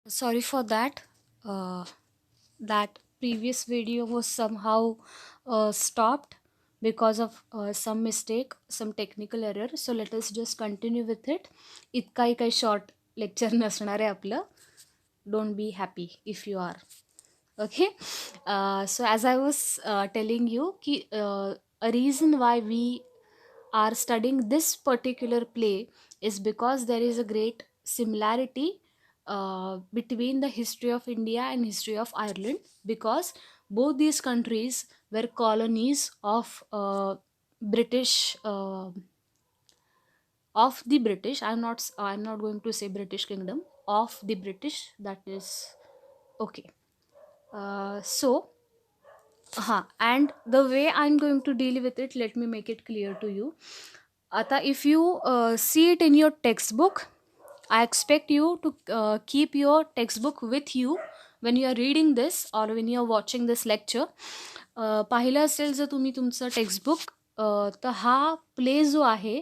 Sorry for that. That previous video was somehow stopped because of some mistake, some technical error. So let us just continue with it. इतका काही short lecture नसणार आहे आपलं. Don't be happy if you are. Okay. So as I was telling you, a reason why we are studying this particular play is because there is a great similarity between the history of India and history of Ireland, because both these countries were colonies of British of the British. I'm not going to say British Kingdom, of the British. That is okay. So and the way I'm going to deal with it, let me make it clear to you. Ata, if you see it in your textbook, I expect you to keep your textbook with you when you are reading this or when you are watching this lecture. पाहिलं असेल जर तुम्ही तुमचं textbook, तर हा play जो आहे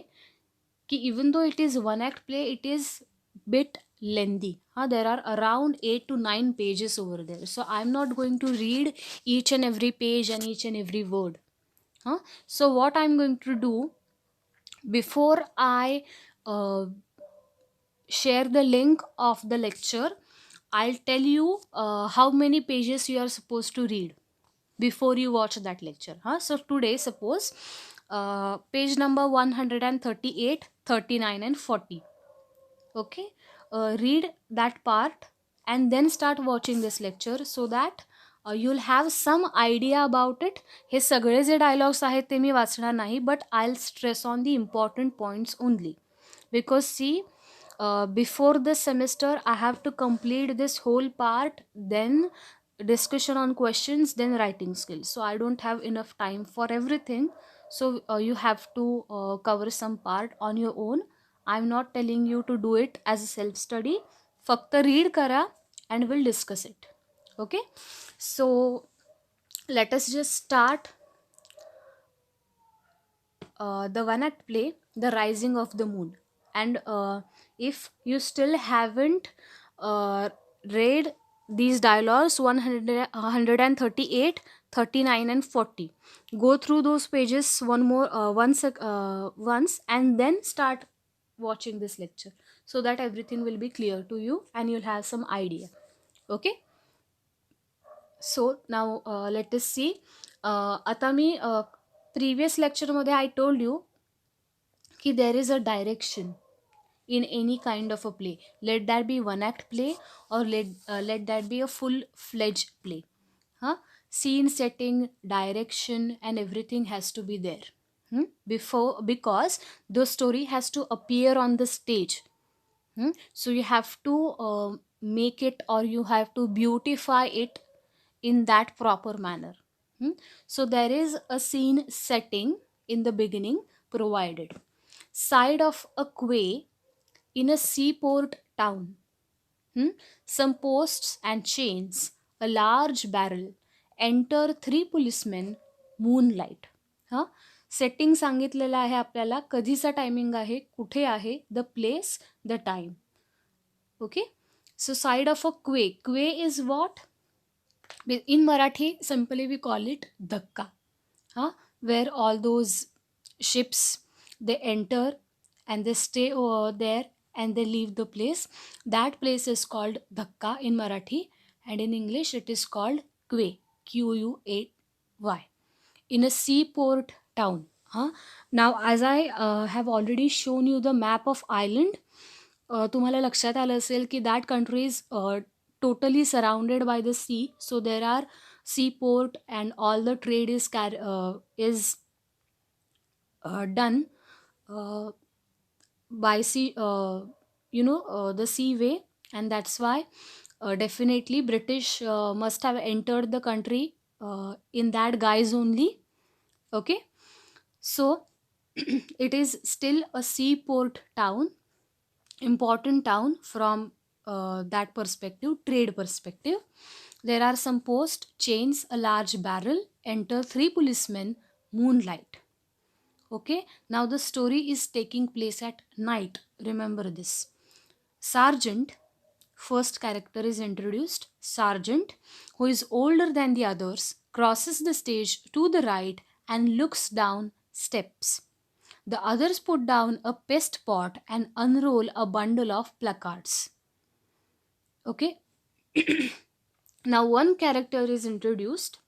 की इवन दो it is one act play, it is bit lengthy. There are around 8 to 9 pages over there, so I'm not going to read each and every page and each and every word. So what I'm going to do, before I uh, share the link of the lecture, I'll tell you how many pages you are supposed to read before you watch that lecture. So today, suppose page number 138, 39 and 40. Okay. Read that part and then start watching this lecture, so that you'll have some idea about it. हे सगळे जे dialogues आहेत ते मी वाचणार नाही, but I will stress on the important points only. Because see, before this semester I have to complete this whole part, then discussion on questions, then writing skills, so I don't have enough time for everything. So you have to cover some part on your own. I'm not telling you to do it as a self study. फक्त read करा and we'll discuss it. Okay. So let us just start the one act play, The Rising of the Moon. And if you still haven't read these dialogues 138, 39 and 40, go through those pages once and then start watching this lecture, so that everything will be clear to you and you'll have some idea. Okay. So now let us see. आता मी previous lecture मध्ये I told you कि there is a direction in any kind of a play. Let that be one act play or let that be a full fledged play. Scene setting, direction and everything has to be there. Before, because the story has to appear on the stage. So you have to make it, or you have to beautify it in that proper manner. So there is a scene setting in the beginning provided. Side of a quay in a seaport town. Some posts and chains, a large barrel. Enter three policemen, moonlight. Setting सांगितलेलं आहे आपल्याला, कधीचा timing आहे, कुठे आहे, the place, the time. Okay. So side of a quay. Quay is what? In Marathi, simply we call it dhakka. Where all those ships, they enter and they stay over there and they leave the place. That place is called dhakka in Marathi, and in English it is called quay. Quay. In a seaport town. Now, as I have already shown you the map of Ireland, तुम्हाला लक्षात आलं असेल की that country is totally surrounded by the sea. So there are seaport and all the trade is done by sea, the seaway, and that's why definitely British must have entered the country in that guise only. Okay. So it is still a seaport town, important town from that perspective, trade perspective. There are some post chains, a large barrel. Enter three policemen, moonlight. Okay. Now the story is taking place at night. Remember this. Sergeant, first character is introduced, Sergeant, who is older than the others, crosses the stage to the right and looks down steps. The others put down a pest pot and unroll a bundle of placards. Okay, now one character is introduced,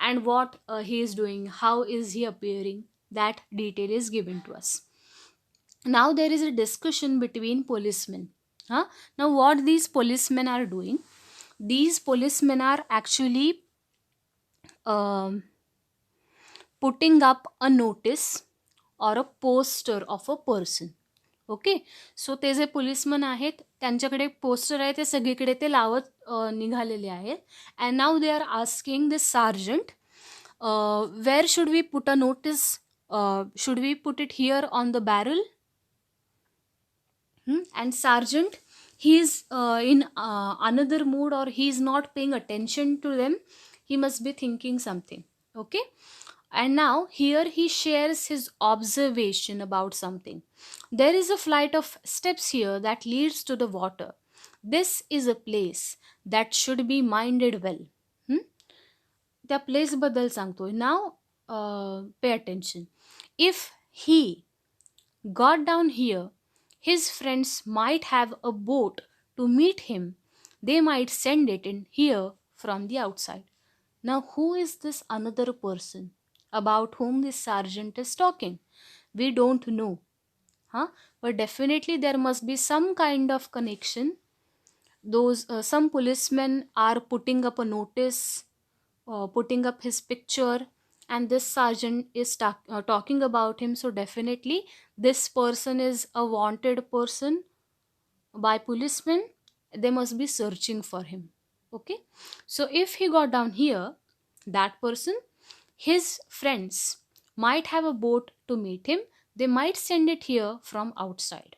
and what he is doing, how is he appearing, that detail is given to us. Now there is a discussion between policemen. Huh? Now what these policemen are doing, these policemen are actually um, putting up a notice or a poster of a person. Okay, so ते जे policeman आहेत त्यांच्याकडे poster आहे ते सगळीकडे ते लावत निघालेले आहेत. And now they are asking this sergeant, where should we put a notice, should we put it here on the barrel. And sergeant, he is in another mood, or he is not paying attention to them. He must be thinking something. Okay, and now here he shares his observation about something. There is a flight of steps here that leads to the water. This is a place that should be minded well. त्या place बद्दल सांगतोय. नाव pay attention. If he got down here, his friends might have a boat to meet him. They might send it in here from the outside. Now, who is this another person about whom this sergeant is talking? We don't know. But definitely there must be some kind of connection. Those some policemen are putting up a notice, putting up his picture, and this sergeant is talking about him. So definitely this person is a wanted person by policemen. They must be searching for him. Okay, so if he got down here, that person, his friends might have a boat to meet him. They might send it here from outside.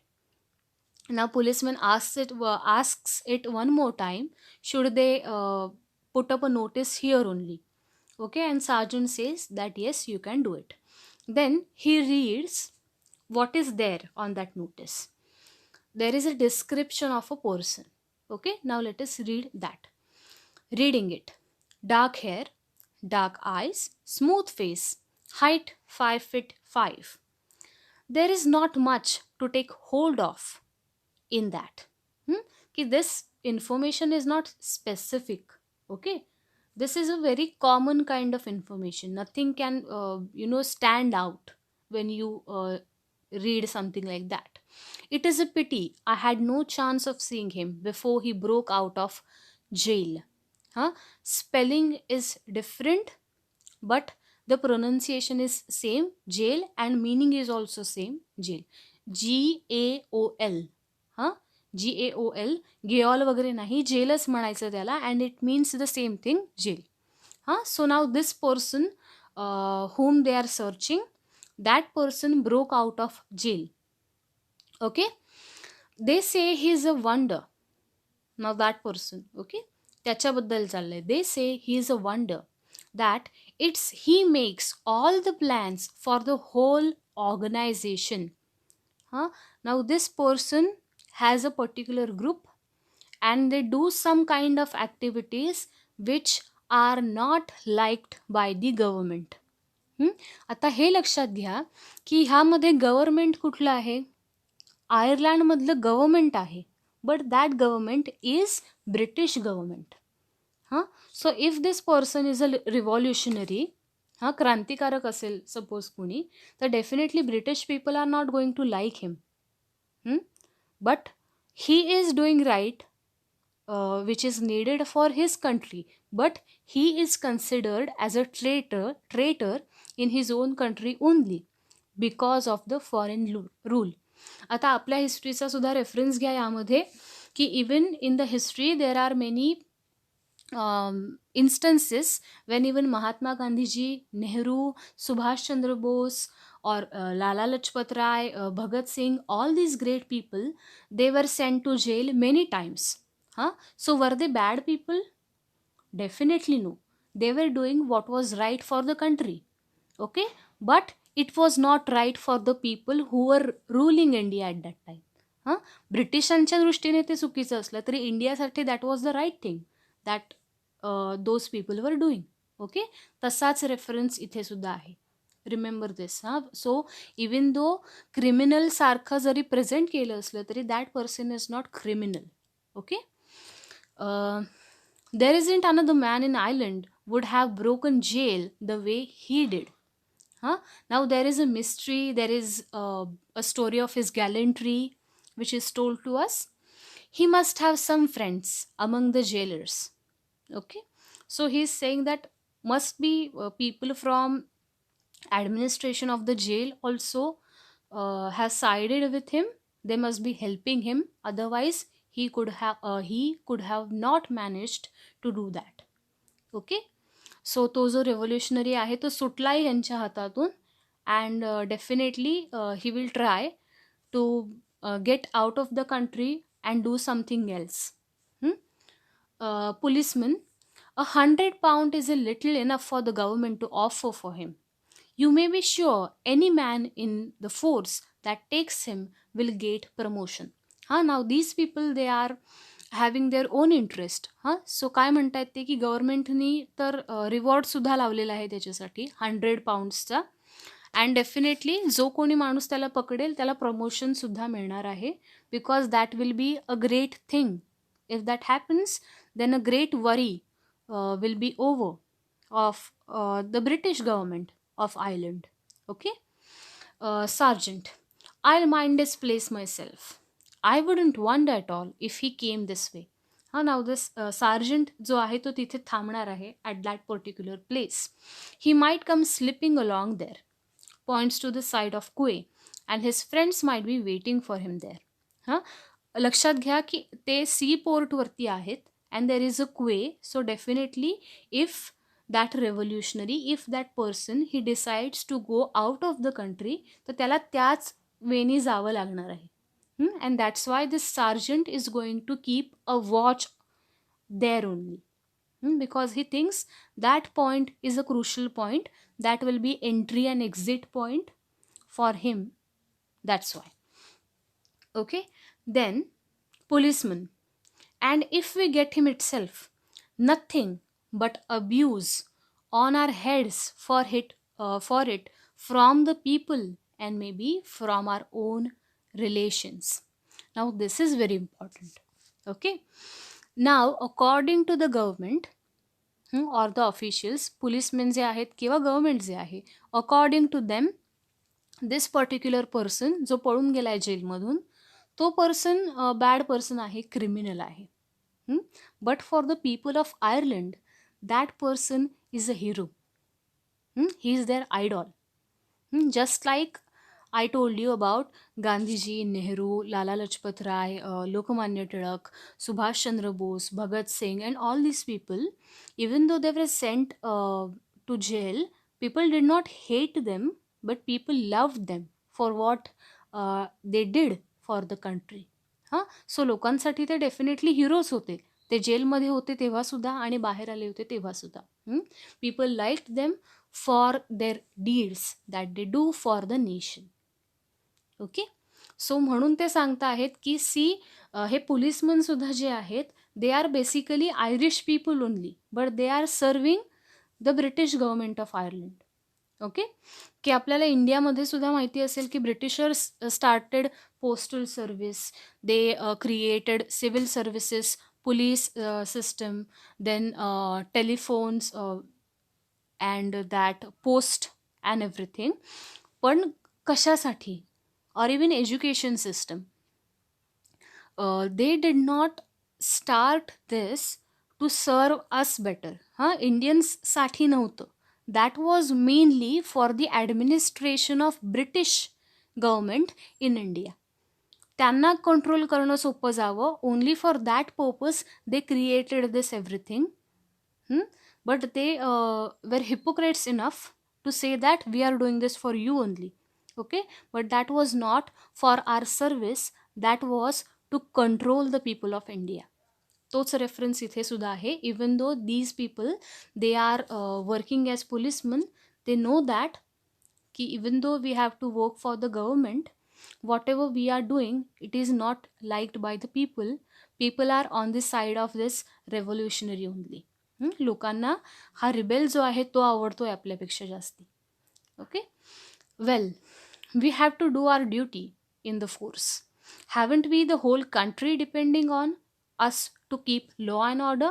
Now policeman asks it one more time, should they put up a notice here only? Okay, and sergeant says that yes, you can do it. Then he reads what is there on that notice. There is a description of a person. Okay, now let us read that. Reading it. Dark hair, dark eyes, smooth face, height 5 feet 5. There is not much to take hold of in that. This information is not specific. Okay, this is a very common kind of information. Nothing can stand out when you read something like that. It is a pity I had no chance of seeing him before he broke out of jail. Spelling is different, but the pronunciation is same, jail, and meaning is also same, jail. GAOL. GAOL, गेऑल वगैरे नाही, जेलच म्हणायचं त्याला, and it means the same thing, jail. So now this person whom they are searching, that person broke out of jail. Okay, they say he is a wonder. Now that person, okay, त्याच्याबद्दल चाललंय. They say he is a wonder, that it's he makes all the plans for the whole organization. Now this person has a particular group and they do some kind of activities which are not liked by the government. आता हे लक्षात घ्या की ह्यामध्ये government कुठलं आहे? आयर्लंडमधलं government आहे, but that government is British government. So if this person is a revolutionary, क्रांतिकारक असेल सपोज कुणी, तर definitely British people are not going to like him. But he is doing right, which is needed for his country, but he is considered as a traitor in his own country only because of the foreign rule. आता आपल्या हिस्ट्रीचा सुद्धा reference घ्या यामध्ये, की even in the history there are many instances when even Mahatma Gandhiji, Nehru, Subhash Chandra Bose, or Lala Lajpat Rai, Bhagat Singh, all these great people, they were sent to jail many times. So were they bad people? Definitely no. They were doing what was right for the country. Okay, but it was not right for the people who were ruling India at that time. हां, ब्रिटिशांच्या दृष्टीने ते चुकीचं असलं तरी इंडियासाठी that was the right thing that those people were doing. Okay, तसाच reference इथे सुद्धा आहे. Remember this. हां, सो इवन दो क्रिमिनल सारखं जरी प्रेझेंट केलं असलं तरी that person is not criminal. Okay, there isn't another man in Ireland would have broken jail the way he did. Huh? Now there is a mystery, there is a story of his gallantry which is told to us. He must have some friends among the jailers. Okay, so he's saying that must be people from administration of the jail also has sided with him. They must be helping him, otherwise he could have not managed to do that. Okay, so तो जो revolutionary आहे तो सुटलाय यांच्या हातातून and definitely he will try to get out of the country and do something else. Policeman, 100 pound is a little enough for the government to offer for him. You may be sure any man in the force that takes him will get promotion. Now these people, they are having their own interest. हां, सो काय म्हणतायत ते की गव्हर्नमेंटनी तर रिवॉर्डसुद्धा लावलेला आहे त्याच्यासाठी 100 poundsचा. And definitely जो कोणी माणूस त्याला पकडेल त्याला प्रमोशनसुद्धा मिळणार आहे, because that will be a great thing. If that happens then a great worry will be over of the British government of Ireland. Okay, Sergeant, I'll mind his place myself. I wouldn't wonder at all if he came this way. Now this sergeant जो आहे तो तिथे थांबणार आहे at that particular place. He might come slipping along there. Points to the side of quay and his friends might be waiting for him there. लक्षात घ्या की ते सी पोर्टवरती आहेत and there is a quay. So definitely if that revolutionary, if that person he decides to go out of the country, तर त्याला त्याच वेनी जावं लागणार आहे. And that's why this sergeant is going to keep a watch there only. Because he thinks that point is a crucial point. That will be entry and exit point for him. That's why. Okay. Then policeman. And if we get him itself, nothing but abuse on our heads for it from the people and maybe from our own relations. Now this is very important. Okay, now according to the government or the officials, policemen जे आहेत किंवा government जे आहे, according to them this particular person जो पळून गेलाय जेलमधून तो person bad person आहे, क्रिमिनल आहे. But for the people of Ireland that person is a hero. He is their idol. Just like I told you about Gandhiji, Nehru, Lala Lajpat Rai, Lokmanya Tilak, Subhash Chandra Bose, Bhagat Singh, and all these people, even though they were sent to jail, people did not hate them, but people loved them for what they did for the country. सो लोकांसाठी ते definitely heroes होते. ते जेलमध्ये होते तेव्हा सुद्धा आणि बाहेर आले होते तेव्हा सुद्धा. People like them for their deeds that they do for the nation. Okay, so म्हणून ते सांगता आहेत की हे पोलिसमन सुद्धा जे आहेत they are basically Irish people only, but they are serving the British government of Ireland. Okay, की आपल्याला इंडियामध्ये सुद्धा माहिती असेल की Britishers started postal service, they created civil services, police system, then telephones and that post and everything. पण कशासाठी? or even education system. They did not start this to serve us better. Indians साठी नव्हतं. That was mainly for the administration of British government in India. त्यांना control करणं सोपं जावं. Only for that purpose they created this everything. But they were hypocrites enough to say that we are doing this for you only. Okay, but that was not for our service, that was to control the people of India. तोच reference इथे सुद्धा आहे. Even though these people they are working as policeman, they know that की even though we have to work for the government, whatever we are doing, it is not liked by the people. People are on the side of this revolutionary only. लोकांना हा rebel जो आहे तो आवडतोय आपल्यापेक्षा जास्ती. Okay, well, we have to do our duty in the force. Haven't we the whole country depending on us to keep law and order?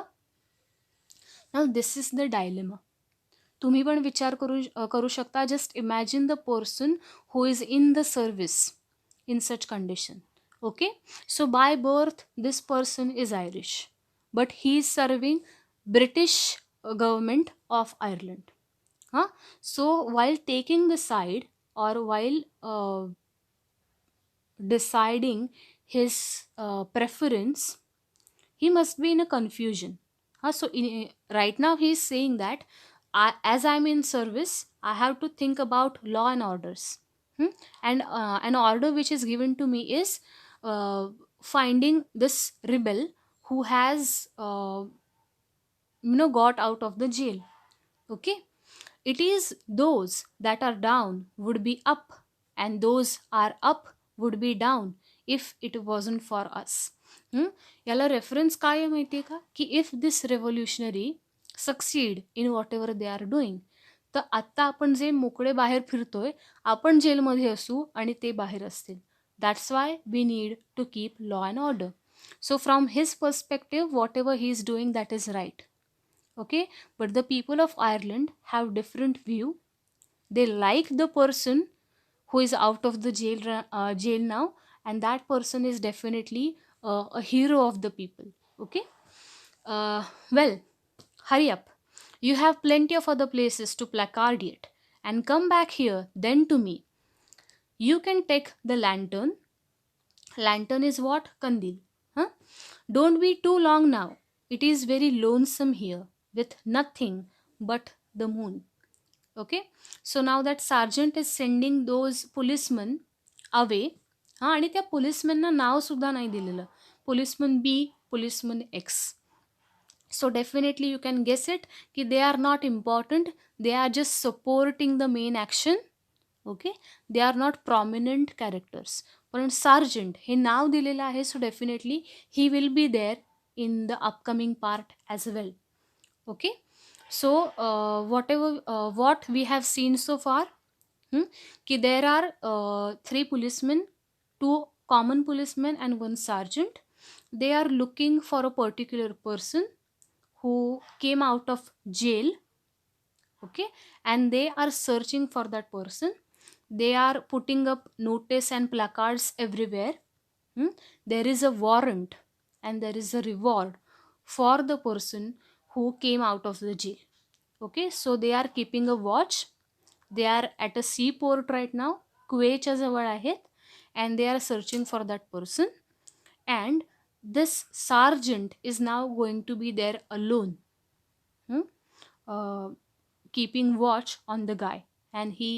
Now this is the dilemma. तुम्ही पण विचार करू शकता. Just imagine the person who is in the service in such condition. Okay, so by birth this person is Irish, but he is serving British government of Ireland. So while taking the side, or while deciding his preference, he must be in a confusion. So right now he is saying that as I'm in service, I have to think about law and orders. And an order which is given to me is finding this rebel who has got out of the jail. Okay, it is those that are down would be up, and those are up would be down if it wasn't for us. याला reference काय आहे माहिती आहे का, की if this revolutionary succeed in whatever they are doing, तर आत्ता आपण जे मोकळे बाहेर फिरतोय, आपण जेलमध्ये असू आणि ते बाहेर असतील. That's why we need to keep law and order. So from his perspective whatever he is doing that is right. Okay, but the people of Ireland have different view. They like the person who is out of the jail now, and that person is definitely a hero of the people. Okay, well, hurry up, you have plenty of other places to placard yet, and come back here then to me. You can take the lantern. Lantern is what? Kandil. Don't be too long now, it is very lonesome here with nothing but the moon. Okay, so now that sergeant is sending those policemen away. आणि त्या पोलिसमॅनना नाव सुद्धा नाही दिलेलं, policeman B, policeman X. So definitely you can guess it की they are not important, they are just supporting the main action. Okay, they are not prominent characters. पण sergeant हे नाव दिलेलं आहे, so definitely he will be there in the upcoming part as well. Okay, so what we have seen so far, ki there are 3 policemen, 2 common policemen and 1 sergeant. They are looking for a particular person who came out of jail. Okay, and they are searching for that person. They are putting up notice and placards everywhere. There is a warrant and there is a reward for the person who came out of the jail. Okay, so they are keeping a watch. They are at a seaport right now, कुवेच्या जवळ आहेत, and they are searching for that person. And this sergeant is now going to be there alone, keeping watch on the guy, and he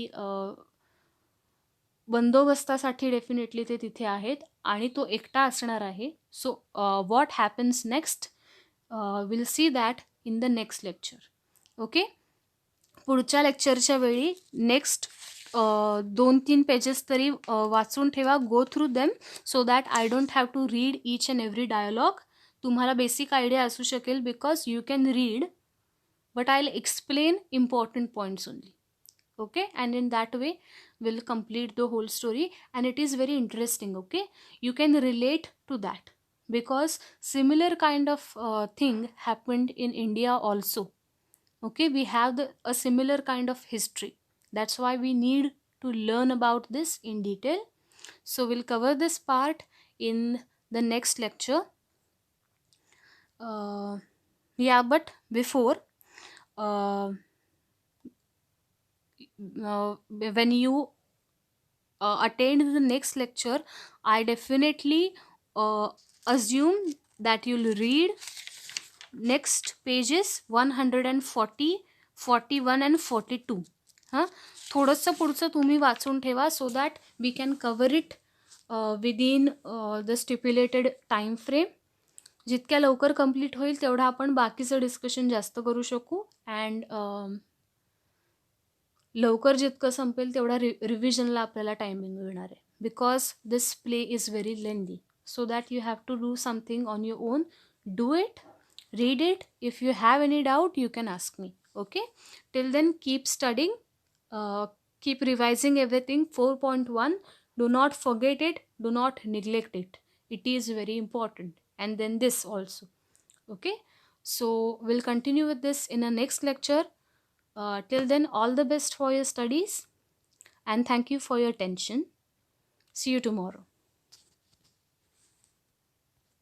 बंदोबस्तासाठी definitely ते तिथे आहेत आणि तो एकटा असणार आहे. So what happens next, will see that in the next lecture. Okay, पुढच्या लेक्चरच्या वेळी नेक्स्ट 2-3 पेजेस तरी वाचून ठेवा, go through them, so that I don't have to read each and every dialogue. तुम्हाला बेसिक आयडिया असू शकेल because you can read, but I will explain important points only. Okay, and in that way we'll complete the whole story, and it is very interesting. Okay, you can relate to that because similar kind of thing happened in India also. Okay, we have a similar kind of history. That's why we need to learn about this in detail. So we'll cover this part in the next lecture. But before when you attend the next lecture, I definitely assume that you'll read next pages 140, 41 and 42. थोडंसं पुढचं तुम्ही वाचून ठेवा, so that we can cover it within the stipulated time frame. जितक्या लवकर complete होईल तेवढं आपण बाकीचं डिस्कशन जास्त करू शकू, अँड लवकर जितकं संपेल तेवढा रिव्हिजनला आपल्याला टायमिंग मिळणार आहे. because this play is very lengthy, so that you have to do something on your own. Do it, read it. If you have any doubt, you can ask me. Okay, till then, keep studying, uh, keep revising everything. 4.1, do not forget it, do not neglect it. It is very important. And then this also. Okay, so we'll continue with this in a next lecture. Till then, all the best for your studies, and thank you for your attention. See you tomorrow.